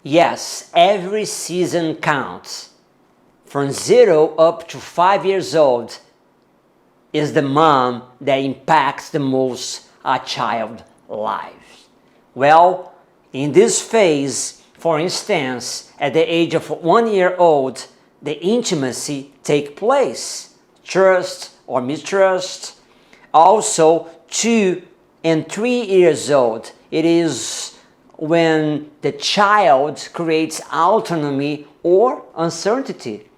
Yes, every season counts. From 0 up to 5 years old is the mom that impacts the most a child's life. Well, in this phase, for instance, at the age of 1 year old, the intimacy takes place, trust or mistrust. Also, 2 and 3 years old, it is when the child creates autonomy or uncertainty.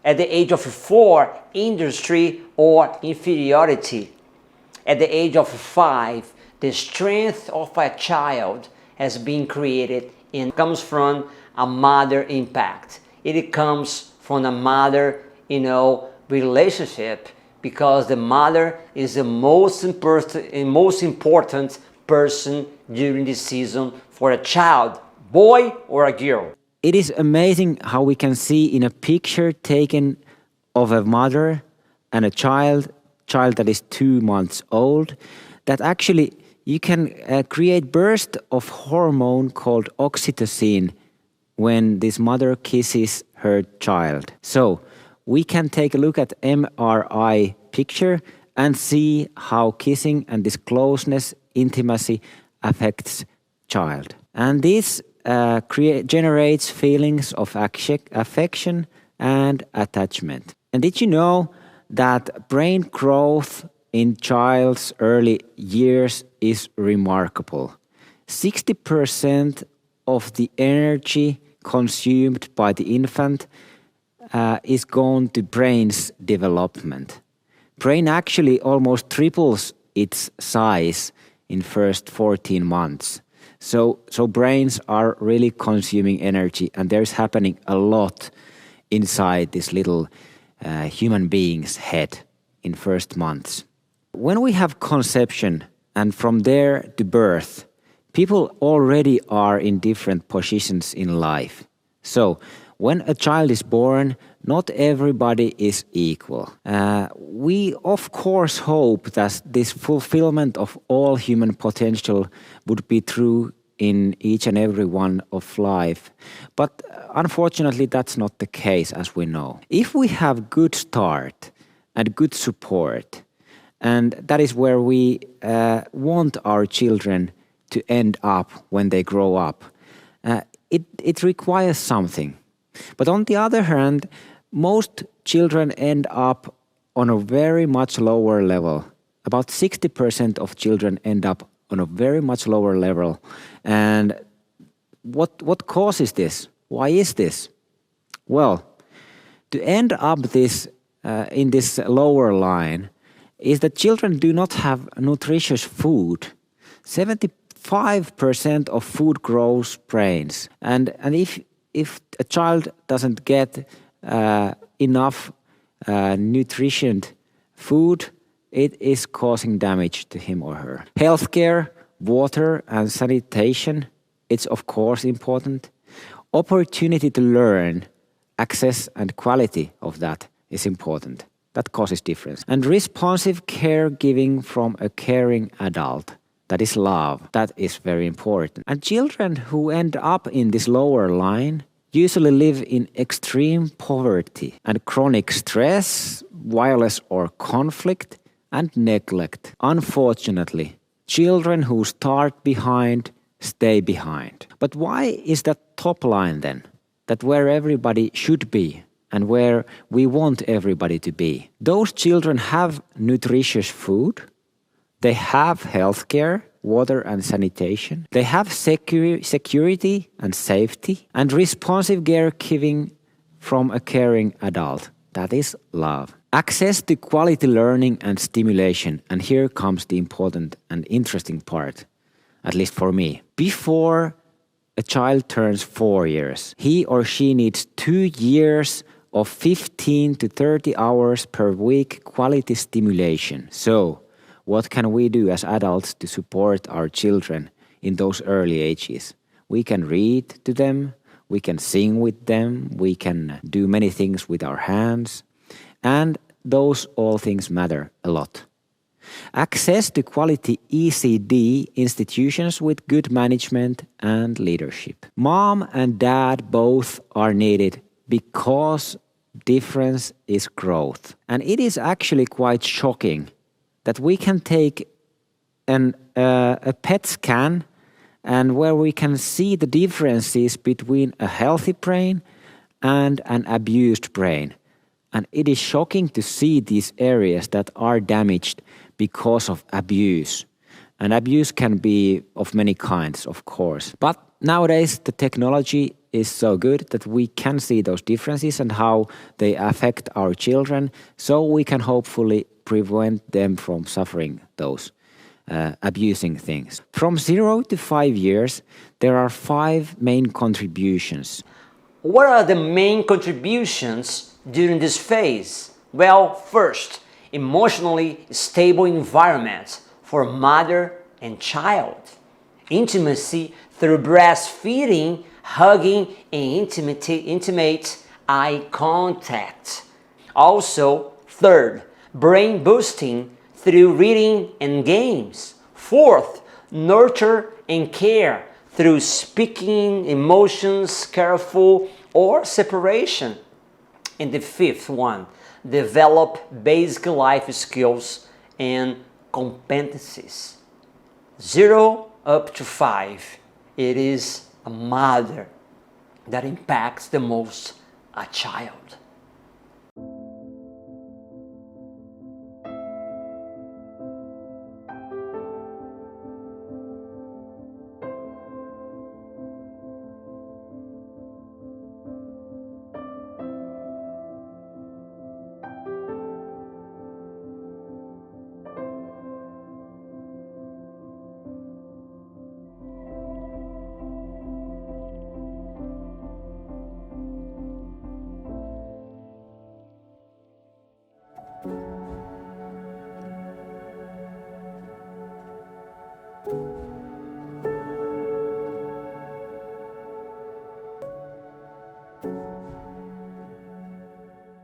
At the age of 4, industry or inferiority. At the age of 5, the strength of a child has been created and comes from a mother impact. It comes from a mother, relationship, because the mother is the most important person during this season for a child, boy or a girl. It is amazing how we can see in a picture taken of a mother and a child that is 2 months old, that actually you can create burst of hormone called oxytocin when this mother kisses her child. So we can take a look at MRI picture and see how kissing and this closeness, intimacy affects child. And this generates feelings of affection and attachment. And did you know that brain growth in child's early years is remarkable? 60% of the energy consumed by the infant is gone to brain's development. Brain actually almost triples its size in first 14 months. So brains are really consuming energy, and there's happening a lot inside this little human being's head in first months. When we have conception and from there to birth, people already are in different positions in life. So when a child is born, not everybody is equal. We of course hope that this fulfillment of all human potential would be true in each and every one of life. But unfortunately, that's not the case, as we know. If we have good start and good support, and that is where we want our children to end up when they grow up, it requires something. But on the other hand, most children end up on a very much lower level. About 60% of children end up on a very much lower level. And what causes this? Why is this? Well, to end up this in this lower line is that children do not have nutritious food. 75% of food grows brains. And if a child doesn't get enough nutrient food, it is causing damage to him or her. Healthcare, water and sanitation, it's of course important. Opportunity to learn, access and quality of that is important. That causes difference. And responsive caregiving from a caring adult. That is love. That is very important. And children who end up in this lower line usually live in extreme poverty and chronic stress, violence or conflict, and neglect. Unfortunately, children who start behind stay behind. But why is that top line then? That where everybody should be and where we want everybody to be. Those children have nutritious food, they have healthcare, water and sanitation, they have security and safety, and responsive caregiving from a caring adult. That is love. Access to quality learning and stimulation, and here comes the important and interesting part, at least for me. Before a child turns 4 years, he or she needs 2 years of 15 to 30 hours per week quality stimulation. So, what can we do as adults to support our children in those early ages? We can read to them, we can sing with them, we can do many things with our hands. And those all things matter a lot. Access to quality ECD institutions with good management and leadership. Mom and dad both are needed because difference is growth. And it is actually quite shocking that we can take a PET scan and where we can see the differences between a healthy brain and an abused brain. And it is shocking to see these areas that are damaged because of abuse. And abuse can be of many kinds, of course. But nowadays the technology is so good that we can see those differences and how they affect our children, so we can hopefully prevent them from suffering those abusing things. From 0 to 5 years, there are 5 main contributions. What are the main contributions during this phase? Well, first, emotionally stable environment for mother and child. Intimacy through breastfeeding, hugging, and intimate eye contact. Also, third, brain boosting through reading and games. Fourth, nurture and care through speaking, emotions, careful, or separation. And the fifth one, develop basic life skills and competencies. 0 up to 5, it is a mother that impacts the most a child.